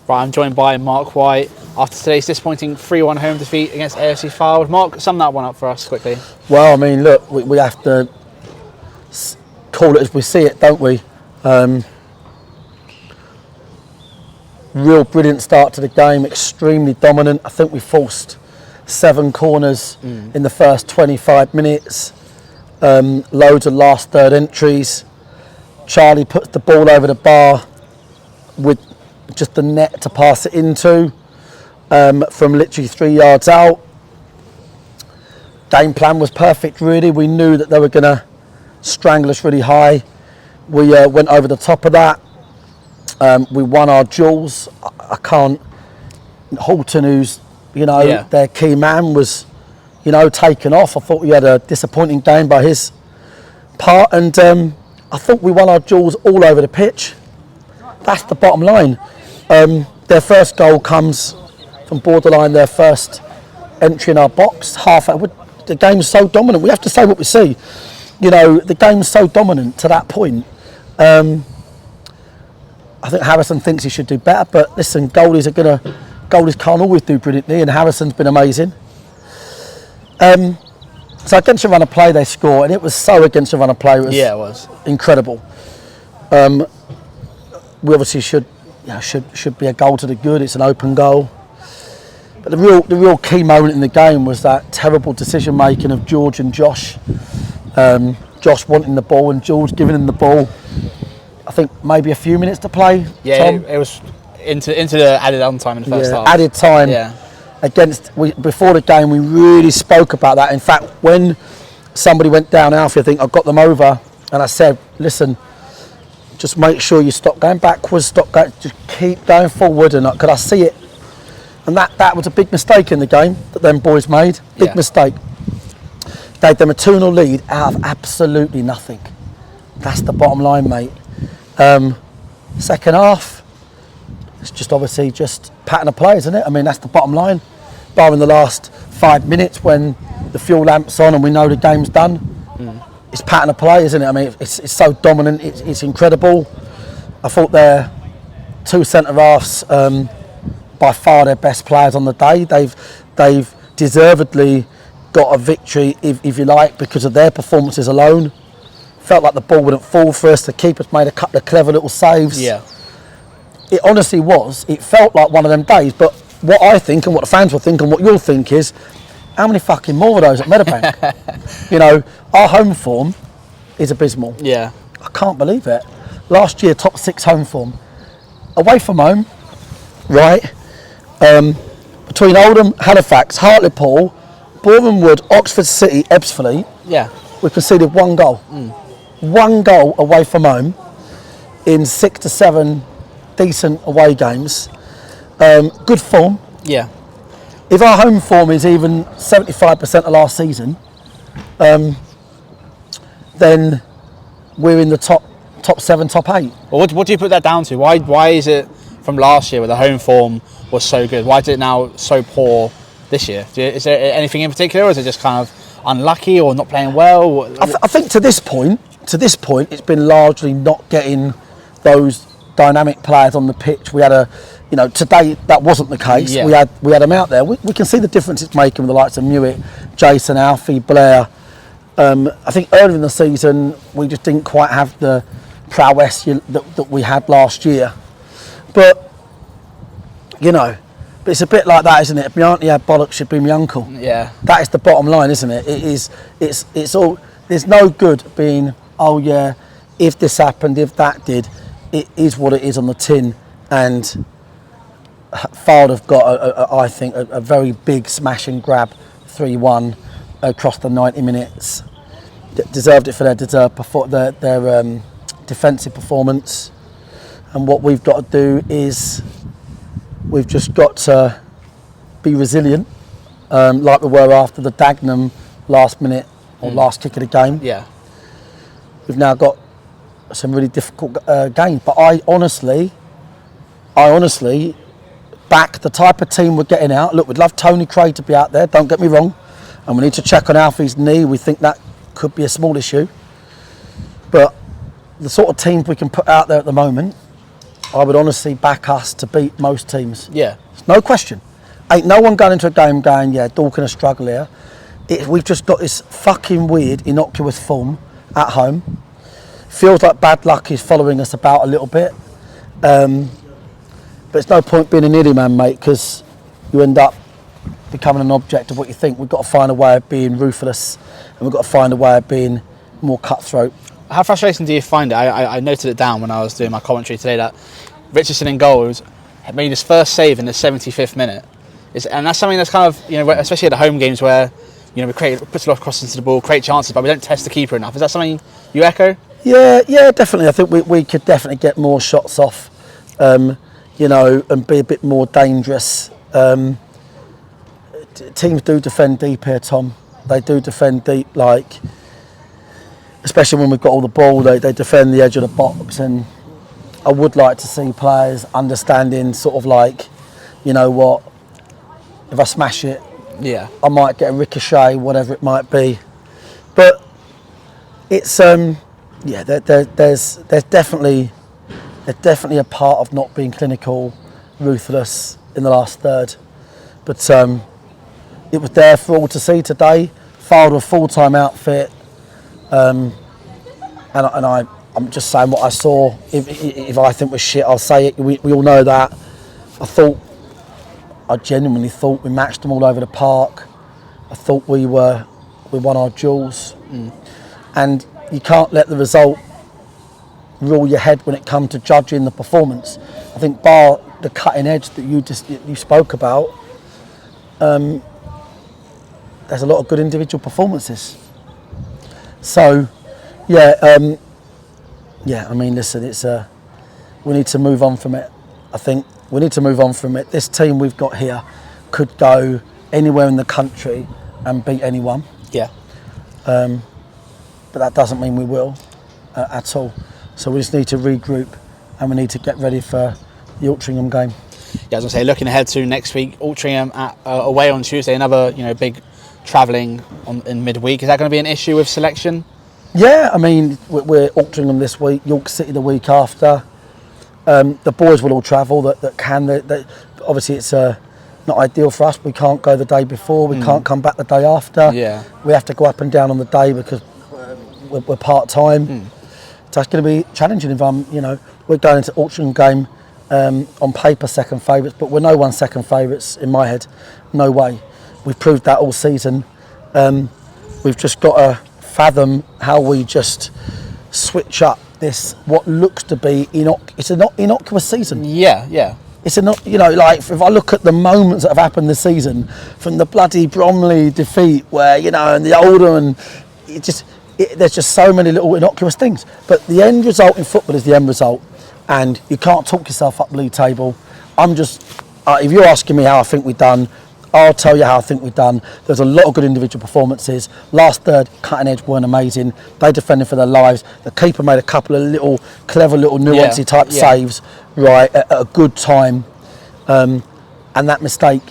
Right, I'm joined by Marc White after today's disappointing 3-1 home defeat against AFC Fylde. Marc, sum that one up for us quickly. Well, I mean, look, we have to call it as we see it, don't we? Real brilliant start to the game, extremely dominant. I think we forced 7 corners in the first 25 minutes. Loads of last third entries. Charlie puts the ball over the bar with just the net to pass it into from literally 3 yards out. Game plan was perfect, really. We knew that they were going to strangle us really high. We went over the top of that. We won our duels. I can't. Halton, who's their key man, was taken off. I thought we had a disappointing game by his part, and I thought we won our duels all over the pitch. That's the bottom line. Their first goal comes from borderline their first entry in our box. The game's so dominant. We have to say what we see. The game's so dominant to that point. I think Harrison thinks he should do better, but listen, goalies can't always do brilliantly, and Harrison's been amazing. So against the run of play they score, and it was so against the run of play. It was incredible. We obviously should be a goal to the good. It's an open goal. But the real key moment in the game was that terrible decision making of George and Josh. Josh wanting the ball and George giving him the ball. I think maybe a few minutes to play. Yeah, Tom. It was into the added on time in the first half. Added time. Yeah. Before the game, we really spoke about that. In fact, when somebody went down, Alfie, I think I got them over, and I said, listen, just make sure you stop going backwards, just keep going forward, and could I see it? And that was a big mistake in the game that them boys made. Big mistake. Gave them a 2-0 lead out of absolutely nothing. That's the bottom line, mate. Second half, it's just obviously just pattern of play, isn't it? I mean, that's the bottom line. Barring the last 5 minutes when the fuel lamp's on and we know the game's done. It's pattern of play, isn't it? I mean, it's so dominant. It's incredible. I thought their 2 centre halves, by far their best players on the day. They've deservedly got a victory, if you like, because of their performances alone. Felt like the ball wouldn't fall for us. The keeper's made a couple of clever little saves. Yeah. It honestly was. It felt like one of them days. But what I think and what the fans will think and what you'll think is, how many fucking more of those at Meadowbank? Our home form is abysmal. Yeah. I can't believe it. Last year, top 6 home form. Away from home, right? Between Oldham, Halifax, Hartlepool, Boreham Wood, Oxford City, Ebbsfleet, we conceded 1 goal. 1 goal away from home in 6 to 7 decent away games. Good form. Yeah. If our home form is even 75% of last season, then we're in the top 7, top 8. Well, what do you put that down to? Why is it from last year where the home form was so good? Why is it now so poor this year? Is there anything in particular, or is it just kind of unlucky or not playing well? I think to this point, it's been largely not getting those dynamic players on the pitch. We had today that wasn't the case. Yeah. We had them out there. We can see the difference it's making with the likes of Mewett, Jason, Alfie, Blair. I think earlier in the season we just didn't quite have the prowess that we had last year. But it's a bit like that, isn't it? If my auntie had bollocks, she'd be my uncle. Yeah. That is the bottom line, isn't it? It's all. There's no good being, oh yeah, if this happened, if that did. It is what it is on the tin, and Fylde have got, I think, a very big smash and grab 3-1 across the 90 minutes. Deserved it for their defensive performance. And what we've got to do is we've just got to be resilient, like we were after the Dagenham last minute or last kick of the game. Yeah. We've now got some really difficult games, but I honestly back the type of team we're getting out. Look, we'd love Tony Craig to be out there, don't get me wrong, and we need to check on Alfie's knee. We think that could be a small issue, but the sort of teams we can put out there at the moment, I would honestly back us to beat most teams. Yeah. No question. Ain't no one going into a game going, yeah, Dorking a struggle here. We've just got this fucking weird, innocuous form at home. Feels like bad luck is following us about a little bit. But it's no point being an idiot man, mate, because you end up becoming an object of what you think. We've got to find a way of being ruthless, and we've got to find a way of being more cutthroat. How frustrating do you find it? I noted it down when I was doing my commentary today that Richardson in goal made his first save in the 75th minute. And that's something that's kind of, especially at the home games where, we put a lot of crosses into the ball, create chances, but we don't test the keeper enough. Is that something you echo? Yeah, definitely. I think we could definitely get more shots off, and be a bit more dangerous. Teams do defend deep here, Tom. They do defend deep, especially when we've got all the ball, they defend the edge of the box. And I would like to see players understanding sort of you know what, if I smash it, yeah, I might get a ricochet, whatever it might be. But it's there's definitely a part of not being clinical, ruthless in the last third. But it was there for all to see today. Fylde a full-time outfit, and I'm just saying what I saw. If I think we're shit, I'll say it. We all know that. I genuinely thought we matched them all over the park. I thought we won our duels. And you can't let the result rule your head when it comes to judging the performance. I think bar the cutting edge that you spoke about, there's a lot of good individual performances. So, I mean, listen, we need to move on from it. I think we need to move on from it. This team we've got here could go anywhere in the country and beat anyone. Yeah. But that doesn't mean we will at all. So we just need to regroup, and we need to get ready for the Altrincham game. Yeah, as I say, looking ahead to next week, Altrincham away on Tuesday, another big travelling in midweek. Is that going to be an issue with selection? Yeah, I mean, we're Altrincham this week, York City the week after. The boys will all travel that can. Obviously, it's not ideal for us. We can't go the day before. We can't come back the day after. Yeah. We have to go up and down on the day because we're part-time. So it's going to be challenging if we're going into Altrincham game on paper second favourites, but we're no one's second favourites in my head. No way. We've proved that all season. We've just got to fathom how we just switch up this what looks to be it's an innocuous season. Yeah. It's if I look at the moments that have happened this season, from the bloody Bromley defeat where and the Oldham, and there's just so many little innocuous things. But the end result in football is the end result, and you can't talk yourself up the league table. I'm just if you're asking me how I think we've done, I'll tell you how I think we've done. There's a lot of good individual performances. Last third, cutting edge weren't amazing. They defended for their lives. The keeper made a couple of clever little nuancy type saves, right, at a good time. And that mistake,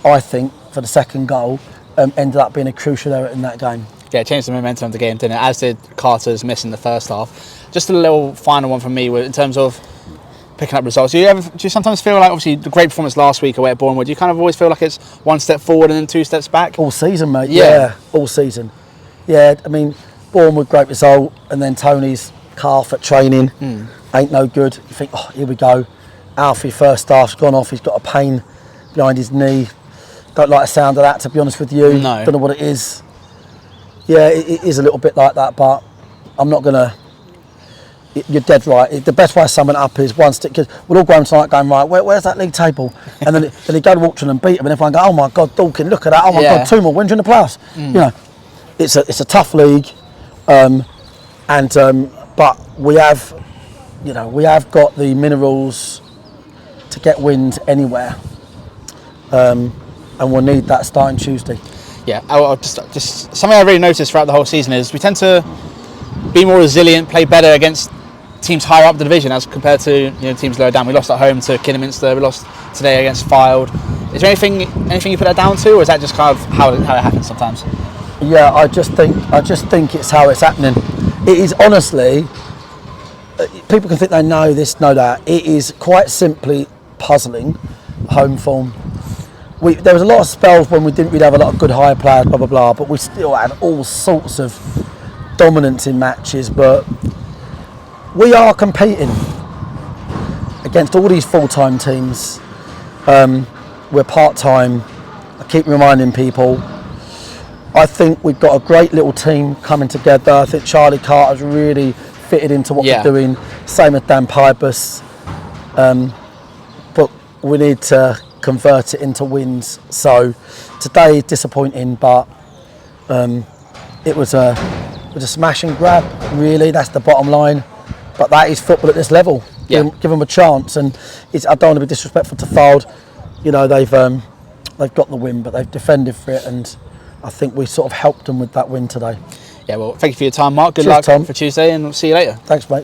I think, for the second goal, ended up being a crucial error in that game. Yeah, it changed the momentum of the game, didn't it? As did Carter's miss in the first half. Just a little final one from me in terms of picking up results. Do you sometimes feel like, obviously, the great performance last week away at Bournemouth, do you kind of always feel like it's one step forward and then two steps back? All season, mate. Yeah, all season. Yeah, I mean, Bournemouth, great result, and then Tony's calf at training ain't no good. You think, oh, here we go. Alfie, first half's gone off. He's got a pain behind his knee. Don't like the sound of that, to be honest with you. No. Don't know what it is. Yeah, it is a little bit like that, but I'm not going to... You're dead right. The best way to sum it up is one stick, because we'll all go home tonight going, right, where's that league table? And then you go to Altrincham and beat them, and everyone go, oh my God, Dorking, look at that, oh my God, 2 more wins in the playoffs. It's a tough league, but we have got the minerals to get wins anywhere, and we'll need that starting Tuesday. Yeah, I'll just something I really noticed throughout the whole season is we tend to be more resilient, play better against teams higher up the division as compared to teams lower down. We lost at home to Kidderminster. We lost today against Fylde. Is there anything you put that down to, or is that just kind of how it happens sometimes? Yeah, I just think it's how it's happening. It is honestly. people can think they know this, know that. It is quite simply puzzling, home form. There was a lot of spells when we didn't really have a lot of good high players, blah, blah, blah, but we still had all sorts of dominance in matches. But we are competing against all these full-time teams. We're part-time. I keep reminding people. I think we've got a great little team coming together. I think Charlie Carter's really fitted into what we're doing. Same as Dan Pybus. But we need to convert it into wins. So today disappointing, but it was a smash and grab, really. That's the bottom line. But that is football at this level. Give them a chance. And I don't want to be disrespectful to Fylde. You know, they've got the win, but they've defended for it, and I think we sort of helped them with that win today. Yeah, well, thank you for your time, Mark. Good Cheers, luck Tom. for Tuesday, and we'll see you later. Thanks, mate.